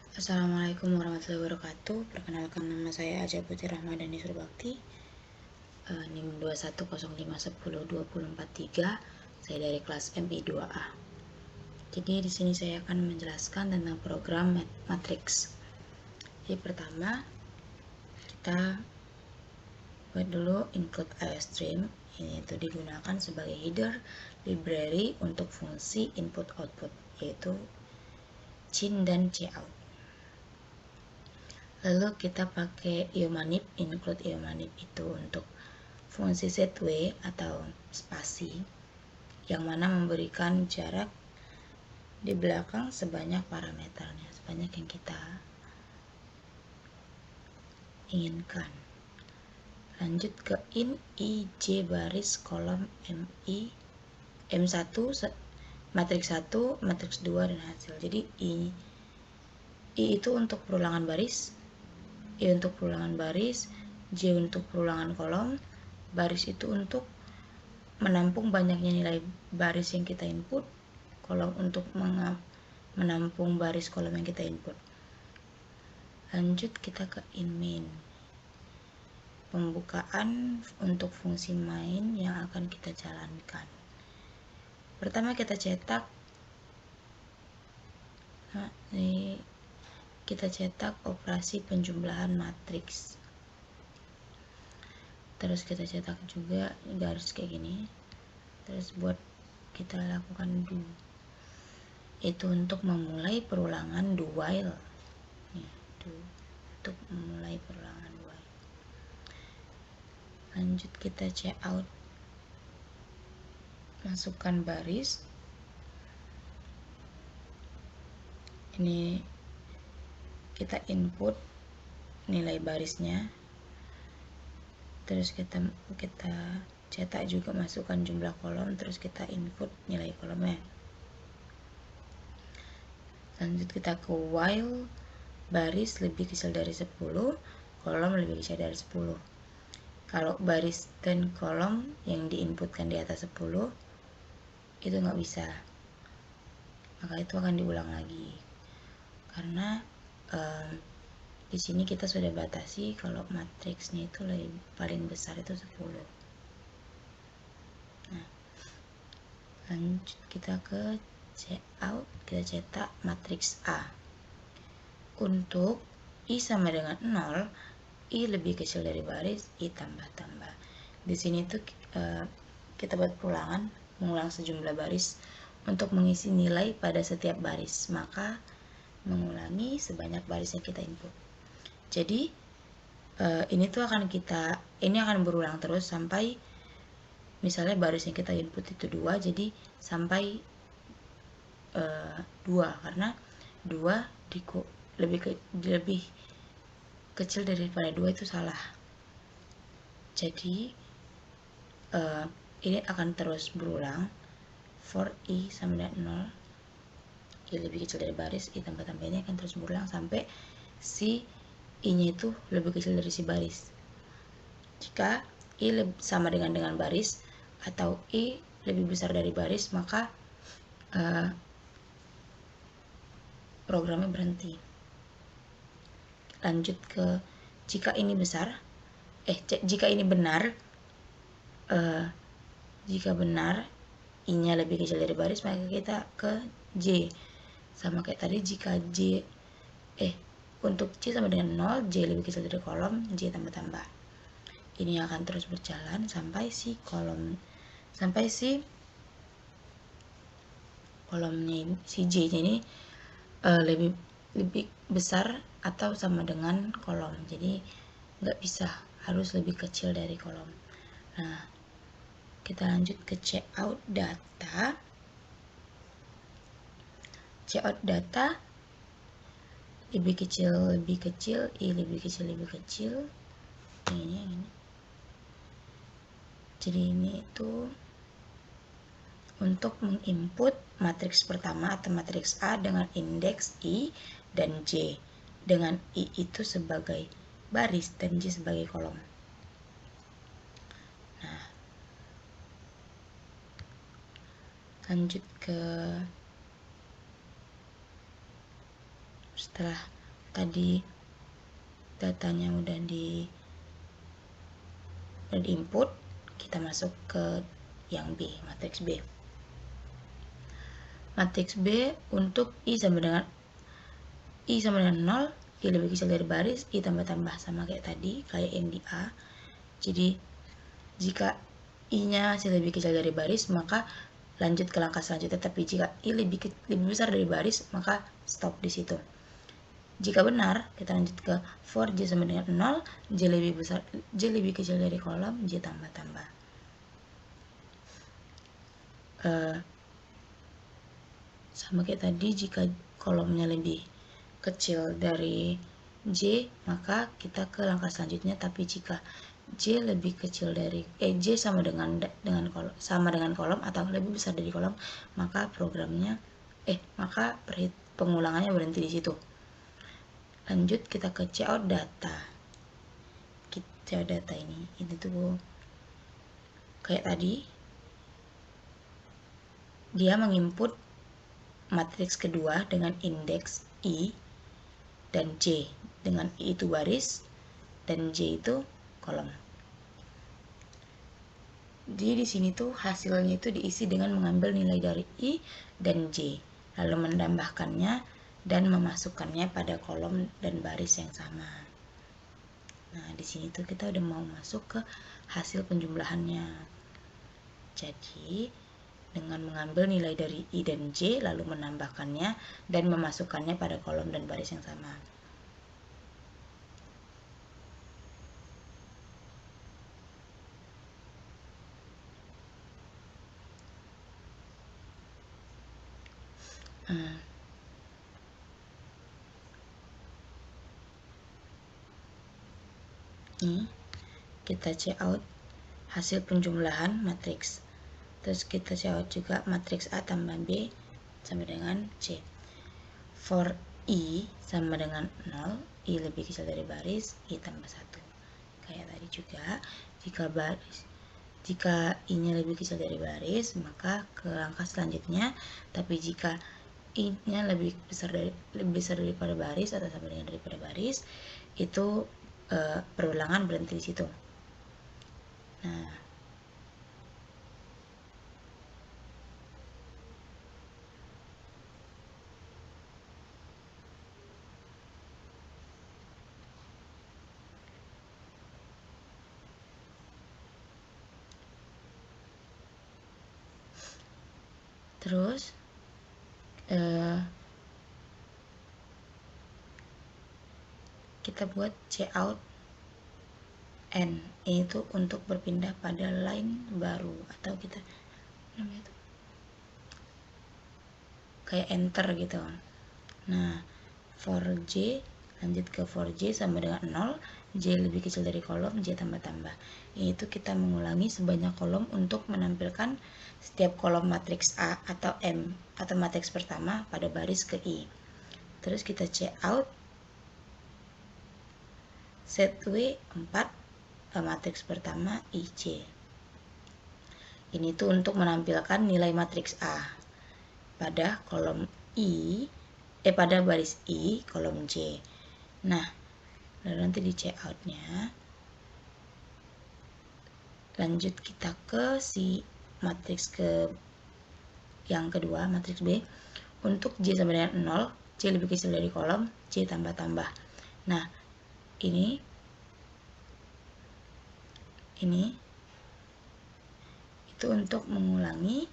Assalamualaikum warahmatullahi wabarakatuh. Perkenalkan, nama saya Aja Putri Rahmadani Surbakti, NIM 2105102043. Saya dari kelas MI 2A. Jadi di sini saya akan menjelaskan tentang program matrix. Jadi pertama kita buat dulu include IOStream. Ini itu digunakan sebagai header library untuk fungsi input output, yaitu cin dan cout. Lalu kita pakai iomanip, include iomanip itu untuk fungsi setway atau spasi, yang mana memberikan jarak di belakang sebanyak parameternya, sebanyak yang kita inginkan. Lanjut ke in ij baris kolom mi m1 matriks 1, matriks 2 dan hasil. Jadi i itu untuk perulangan baris, I untuk perulangan baris, J untuk perulangan kolom. Baris itu untuk menampung banyaknya nilai baris yang kita input, kolom untuk menampung baris kolom yang kita input. Lanjut kita ke in main, pembukaan untuk fungsi main yang akan kita jalankan. Pertama kita cetak, operasi penjumlahan matriks. Terus kita cetak juga garis kayak gini. Terus buat kita lakukan do. Itu untuk memulai perulangan do while. Do untuk memulai perulangan do while. Lanjut kita cout. Masukkan baris. Ini kita input nilai barisnya. Terus kita cetak juga, masukkan jumlah kolom, terus kita input nilai kolomnya. Lanjut kita ke while baris lebih kecil dari 10, kolom lebih kecil dari 10. Kalau baris dan kolom yang diinputkan di atas 10 itu nggak bisa, maka itu akan diulang lagi, karena di sini kita sudah batasi kalau matriksnya itu paling besar itu 10. Nah, lanjut kita ke cout, kita cetak matriks A. Untuk I sama dengan 0, I lebih kecil dari baris, I tambah. Di sini tuh kita buat perulangan, mengulang sejumlah baris untuk mengisi nilai pada setiap baris, maka mengulangi sebanyak baris yang kita input. Jadi ini akan berulang terus sampai misalnya baris yang kita input itu 2, jadi sampai 2, karena 2 lebih kecil daripada 2 itu salah. Jadi ini akan terus berulang for I sama dengan 0, I lebih kecil dari baris, I tambah ini akan terus berulang sampai si I nya itu lebih kecil dari si baris. Jika I sama dengan baris atau I lebih besar dari baris, maka programnya berhenti. Lanjut ke jika ini benar, jika benar I nya lebih kecil dari baris, maka kita ke J. Sama kayak tadi, jika untuk C sama dengan 0, J lebih kecil dari kolom, J tambah. Ini akan terus berjalan sampai si kolomnya, si J nya ini lebih besar atau sama dengan kolom. Jadi nggak bisa, harus lebih kecil dari kolom. Nah, kita lanjut ke cout data. Cout data lebih kecil, I lebih kecil. Ini. Jadi ini itu untuk menginput matriks pertama atau matriks A dengan indeks I dan J, dengan I itu sebagai baris dan J sebagai kolom. Nah, lanjut ke setelah tadi datanya udah di input, kita masuk ke yang B, matriks B. Matriks B untuk I sama dengan 0, I lebih kecil dari baris, I tambah-tambah sama kayak tadi, kayak yang di A. Jadi jika I-nya masih lebih kecil dari baris, maka lanjut ke langkah selanjutnya. Tapi jika I lebih besar dari baris, maka stop di situ. Jika benar, kita lanjut ke for J sama dengan 0, J lebih kecil dari kolom, J tambah-tambah. Sama kayak tadi, jika kolomnya lebih kecil dari J, maka kita ke langkah selanjutnya. Tapi jika J lebih kecil dari J sama dengan kolom atau lebih besar dari kolom, maka maka pengulangannya berhenti di situ. Lanjut kita ke cout data. Cout data ini tuh kayak tadi, dia menginput matriks kedua dengan indeks I dan J, dengan I itu baris dan J itu kolom. Jadi di sini tuh hasilnya itu diisi dengan mengambil nilai dari I dan J, lalu menambahkannya dan memasukkannya pada kolom dan baris yang sama. Nah, di sini tuh kita udah mau masuk ke hasil penjumlahannya. Jadi dengan mengambil nilai dari I dan J, lalu menambahkannya dan memasukkannya pada kolom dan baris yang sama. Ini kita cout hasil penjumlahan matriks. Terus kita cout juga matriks A tambah B sama dengan C. For I sama dengan 0, I lebih kecil dari baris, I tambah 1. Kayak tadi juga, jika I-nya lebih kecil dari baris, maka ke langkah selanjutnya. Tapi jika I-nya lebih besar daripada baris atau sama dengan daripada baris, itu perulangan berhenti di situ. Nah, terus kita buat cout N, itu untuk berpindah pada line baru, atau kita namanya itu kayak enter gitu. Nah, for J, lanjut ke for J sama dengan 0, J lebih kecil dari kolom, J tambah-tambah. Itu kita mengulangi sebanyak kolom untuk menampilkan setiap kolom matriks A atau M atau matriks pertama pada baris ke I. Terus kita cout set W 4 matriks pertama IC. Ini tuh untuk menampilkan nilai matriks A pada kolom pada baris I kolom J. Nah, lalu nanti di coutnya lanjut kita ke si matriks yang kedua, matriks B. Untuk J sama dengan 0, J lebih kecil dari kolom, J tambah-tambah. Nah, ini itu untuk mengulangi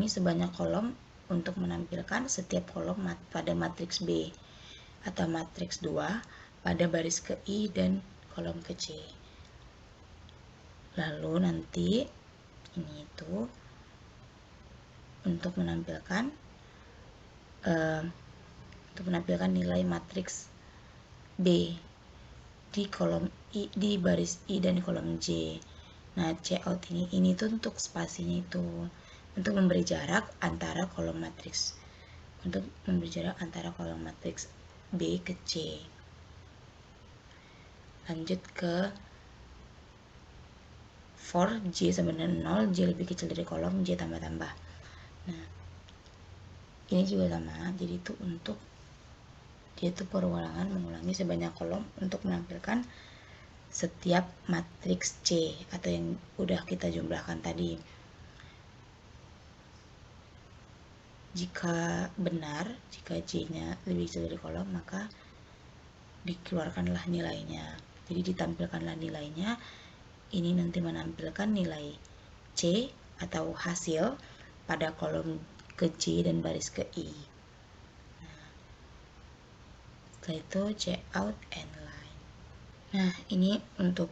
sebanyak kolom untuk menampilkan setiap kolom pada matriks B atau matriks 2 pada baris ke I dan kolom ke C. Lalu nanti ini itu untuk menampilkan nilai matriks B di kolom I, di baris I dan di kolom J. Nah, cout ini tuh untuk spasinya itu untuk memberi jarak antara kolom matriks B ke C. Lanjut ke for J sama dengan 0, J lebih kecil dari kolom, J tambah-tambah. Nah, Ini juga sama, jadi itu untuk dia itu perulangan mengulangi sebanyak kolom untuk menampilkan setiap matriks C atau yang udah kita jumlahkan tadi. Jika benar, jika C-nya lebih kecil dari kolom, maka dikeluarkanlah nilainya. Jadi ditampilkanlah nilainya. Ini nanti menampilkan nilai C atau hasil pada kolom ke J dan baris ke I. Setelah itu C out and line. Nah, ini untuk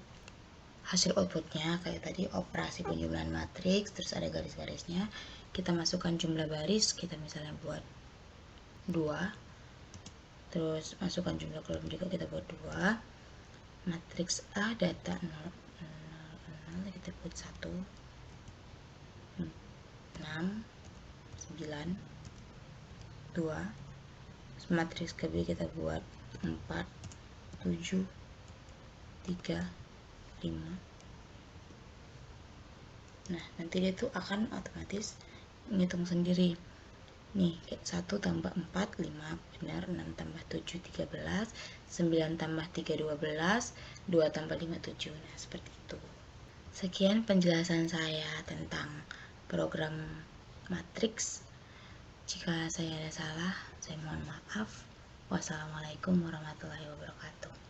hasil outputnya kayak tadi, operasi penjumlahan matriks, terus ada garis-garisnya. Kita masukkan jumlah baris, kita misalnya buat 2, terus masukkan jumlah kolom juga, kita buat 2. Matriks A data 0, 0, 0, kita buat 1, 6, 9, 2. Matriks ke B kita buat 4, 7, 3, 5. Nah, nanti dia tuh akan otomatis menghitung sendiri. Nih, 1 tambah 4, 5, benar. 6 tambah 7, 13. 9 tambah 3, 12. 2 tambah 5, 7. Nah, seperti itu. Sekian penjelasan saya tentang program matriks. Jika saya ada salah, saya mohon maaf. Wassalamualaikum warahmatullahi wabarakatuh.